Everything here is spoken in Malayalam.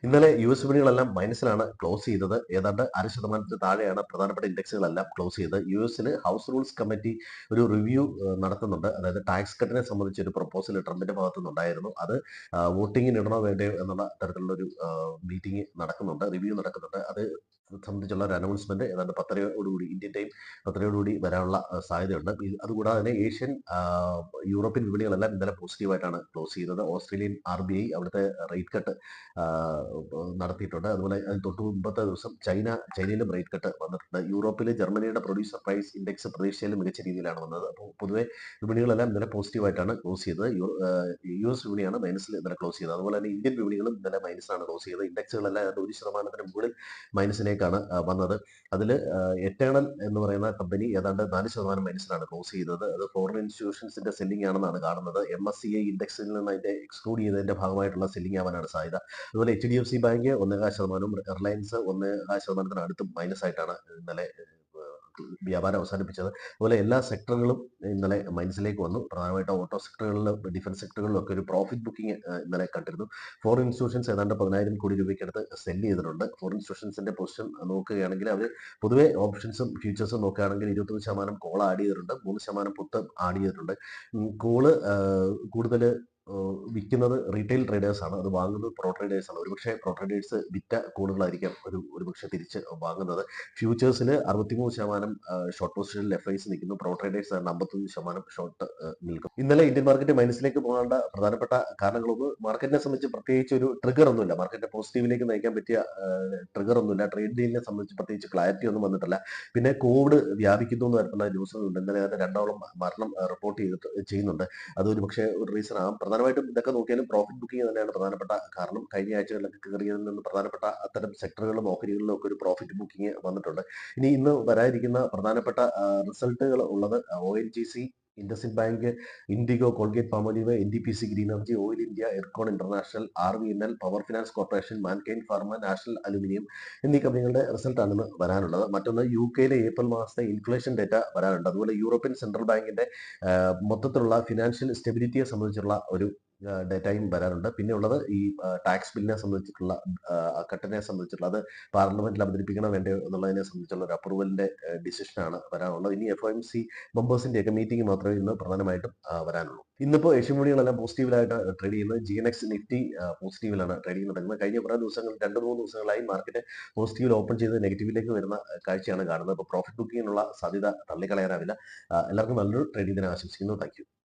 ഇന്നലെ യുഎസ് വിപണികളെല്ലാം മൈനസിലാണ് ക്ലോസ് ചെയ്തത്. ഏതാണ്ട് 0.5% താഴെയാണ് പ്രധാനപ്പെട്ട ഇൻഡെക്സുകളെല്ലാം ക്ലോസ് ചെയ്തത്. യുഎസിൽ ഹൗസ് റൂൾസ് കമ്മിറ്റി ഒരു റിവ്യൂ നടത്തുന്നുണ്ട്. അതായത് ടാക്സ് കട്ടിനെ സംബന്ധിച്ച് ഒരു പ്രപ്പോസൽ ട്രംപിന്റെ ഭാഗത്തു നിന്നുണ്ടായിരുന്നു. അത് വോട്ടിങ്ങിന് ഇടണോ വേണ്ടയോ എന്നുള്ള തരത്തിലുള്ള ഒരു മീറ്റിംഗ് നടക്കുന്നുണ്ട്, റിവ്യൂ നടക്കുന്നുണ്ട്. അത് സംബന്ധിച്ചുള്ള ഒരു അനൗൺസ്മെന്റ് ഏതാണ്ട് 10:30 ഇന്ത്യൻ ടൈം 10:30 വരാനുള്ള സാധ്യതയുണ്ട്. അതുകൂടാതെ തന്നെ ഏഷ്യൻ യൂറോപ്യൻ വിപണികളെല്ലാം ഇന്നലെ പോസിറ്റീവായിട്ടാണ് ക്ലോസ് ചെയ്തത്. ഓസ്ട്രേലിയൻ RBI അവിടുത്തെ റേറ്റ് കട്ട് നടത്തിയിട്ടുണ്ട്. അതുപോലെ അതിന് തൊട്ട് മുമ്പത്തെ ദിവസം ചൈനയിലും റേറ്റ് കട്ട് വന്നിട്ടുണ്ട്. യൂറോപ്പിലെ ജർമ്മനിയുടെ പ്രൊഡ്യൂസർ പ്രൈസ് ഇൻഡെക്സ് പ്രതീക്ഷയിലും മികച്ച രീതിയിലാണ് വന്നത്. അപ്പോൾ പൊതുവെ വിപണികളെല്ലാം ഇന്നലെ പോസിറ്റീവായിട്ടാണ് ക്ലോസ് ചെയ്തത്. US വിപണിയാണ് മൈനസിൽ ഇന്നലെ ക്ലോസ് ചെയ്തത്. അതുപോലെ തന്നെ ഇന്ത്യൻ വിപണികളും ഇന്നലെ മൈനസിലാണ് ക്ലോസ് ചെയ്തത്. ഇൻഡെക്സുകളെല്ലാം 1% മുകളിൽ മൈനസിലേക്കാണ് വന്നത്. അതിൽ എറ്റേണൽ എന്ന് പറയുന്ന കമ്പനി ഏതാണ്ട് 4% മൈനസിലാണ് ക്ലോസ് ചെയ്തത്. അത് ഫോറിൻ ഇൻസ്റ്റിറ്റ്യൂഷൻസിന്റെ സെല്ലിംഗ് ആണെന്നാണ് കാണുന്നത്. MSCI ഇൻഡെക്സിൽ നിന്ന് അതിന്റെ എക്സ്ക്ലൂഡ് ചെയ്തതിന്റെ ഭാഗമായിട്ടുള്ള സെല്ലിംഗ് ആവാനാണ് സാധ്യത. അതുപോലെ HDFC ബാങ്ക് 1.5%, റിലയൻസ് 1.5% അടുത്തും മൈനസ് ആയിട്ടാണ് ഇന്നലെ വ്യാപാരം അവസാനിപ്പിച്ചത്. അതുപോലെ എല്ലാ സെക്ടറുകളും ഇന്നലെ മൈനസിലേക്ക് വന്നു. പ്രധാനമായിട്ടും ഓട്ടോ സെക്ടറുകളിലും ഡിഫൻസ് സെക്ടറുകളിലും ഒക്കെ ഒരു പ്രോഫിറ്റ് ബുക്കിംഗ് ഇന്നലെ കണ്ടിരുന്നു. ഫോറിൻ ഇൻസ്റ്റിറ്റ്യൂഷൻസ് ഏതാണ്ട് 10,000 കോടി രൂപയ്ക്ക് അടുത്ത് സെല് ചെയ്തിട്ടുണ്ട്. ഫോറിൻ ഇൻസ്റ്റിറ്റ്യൂഷൻസിന്റെ പൊസിഷൻ നോക്കുകയാണെങ്കിൽ അവർ പൊതുവെ ഓപ്ഷൻസും ഫ്യൂച്ചേഴ്സും നോക്കുകയാണെങ്കിൽ 21% കോൾ ആഡ് ചെയ്തിട്ടുണ്ട്, 3% പുട്ട് ആഡ് ചെയ്തിട്ടുണ്ട്. കോള് കൂടുതൽ വിൽക്കുന്നത് റീറ്റെയിൽ ട്രേഡേഴ്സ് ആണ്, അത് വാങ്ങുന്നത് പ്രോ ട്രേഡേഴ്സ് ആണ്. ഒരുപക്ഷെ പ്രോ ട്രേഡേഴ്സ് വിറ്റ കോളുകളായിരിക്കാം ഒരുപക്ഷെ തിരിച്ച് വാങ്ങുന്നത്. ഫ്യൂച്ചേഴ്സിൽ 63% ഷോർട്ട് പൊസിഷനിൽ FIs നിൽക്കുന്നു. പ്രോ ട്രേഡേഴ്സ് 51% ഷോർട്ട് നിൽക്കും. ഇന്നലെ ഇന്ത്യൻ മാർക്കറ്റ് മൈനസിലേക്ക് പോകേണ്ട പ്രധാനപ്പെട്ട കാരണങ്ങളൊന്നും മാർക്കറ്റിനെ സംബന്ധിച്ച് പ്രത്യേകിച്ച് ഒരു ട്രിഗർ ഒന്നുമില്ല. മാർക്കറ്റ് പോസിറ്റീവിലേക്ക് നയിക്കാൻ പറ്റിയ ട്രിഗർ ഒന്നുമില്ല. ട്രേഡ് ഡീലിനെ സംബന്ധിച്ച് പ്രത്യേകിച്ച് ക്ലാരിറ്റി ഒന്നും വന്നിട്ടില്ല. പിന്നെ കോവിഡ് വ്യാപിക്കുന്നു എന്ന് തരത്തിലുള്ള ന്യൂസുകളുണ്ട്. ഇന്നലെ രണ്ടോളം മരണം റിപ്പോർട്ട് ചെയ്യുന്നുണ്ട്. അതൊരു പക്ഷേ ഒരു റീസൺ ആകും. പ്രധാനമായിട്ടും ഇതൊക്കെ നോക്കിയാലും പ്രോഫിറ്റ് ബുക്കിംഗ് തന്നെയാണ് പ്രധാനപ്പെട്ട കാരണം. കഴിഞ്ഞ ആഴ്ചകളിലൊക്കെ കയറിയതിൽ നിന്ന് പ്രധാനപ്പെട്ട അത്തരം സെക്ടറുകളിലും ഓഹരികളിലും ഒക്കെ ഒരു പ്രോഫിറ്റ് ബുക്കിംഗ് വന്നിട്ടുണ്ട്. ഇന്ന് വരാനിരിക്കുന്ന പ്രധാനപ്പെട്ട റിസൾട്ടുകൾ ഉള്ളത് ONGC, IndusInd Bank, IndiGo, Colgate Palmolive, NTPC Green Energy, Oil India, Ircon International, RVNL, Power Finance Corporation, Mankind Pharma, National Aluminium എന്നീ കമ്പനികളുടെ റിസൾട്ടാണ് ഇന്ന് വരാനുള്ളത്. മറ്റൊന്ന് UK ഏപ്രിൽ മാസത്തെ ഇൻഫ്ലേഷൻ ഡേറ്റ വരാനുണ്ട്. അതുപോലെ യൂറോപ്യൻ സെൻട്രൽ ബാങ്കിന്റെ മൊത്തത്തിലുള്ള ഫിനാൻഷ്യൽ സ്റ്റെബിലിറ്റിയെ സംബന്ധിച്ചുള്ള ഒരു ഡേറ്റയും വരാനുണ്ട്. പിന്നെ ഉള്ളത് ഈ ടാക്സ് ബില്ലിനെ സംബന്ധിച്ചിട്ടുള്ള കട്ടിനെ സംബന്ധിച്ചിട്ടുള്ള അത് പാർലമെന്റിൽ അവതരിപ്പിക്കണോ വേണ്ടയോ എന്നുള്ളതിനെ സംബന്ധിച്ചുള്ള ഒരു അപ്രൂവലിന്റെ ഡിസിഷനാണ് വരാനുള്ളത്. ഇനി FOMC മെമ്പേഴ്സിന്റെ ഒക്കെ മീറ്റിംഗ് മാത്രമേ ഇന്ന് പ്രധാനമായിട്ടും വരാനുള്ളൂ. ഇന്നിപ്പോൾ ഏഷ്യൻ വിപണികളെല്ലാം പോസിറ്റീവിലായിട്ട് ട്രേഡ് ചെയ്യുന്നത്. GNX നിഫ്റ്റി പോസിറ്റീവിലാണ് ട്രേഡിംഗ് നടക്കുന്നത്. കഴിഞ്ഞ കുറേ ദിവസങ്ങൾ 2-3 ദിവസങ്ങളായി മാർക്കറ്റ് പോസിറ്റീവിൽ ഓപ്പൺ ചെയ്ത് നെഗറ്റീവിലേക്ക് വരുന്ന കാഴ്ചയാണ് കാണുന്നത്. അപ്പോൾ പ്രോഫിറ്റ് ബുക്കിങ്ങിനുള്ള സാധ്യത തള്ളിക്കളയാനാവില്ല. എല്ലാവർക്കും നല്ലൊരു ട്രേഡിംഗ് ദിനം ആശംസിക്കുന്നു. Thank you.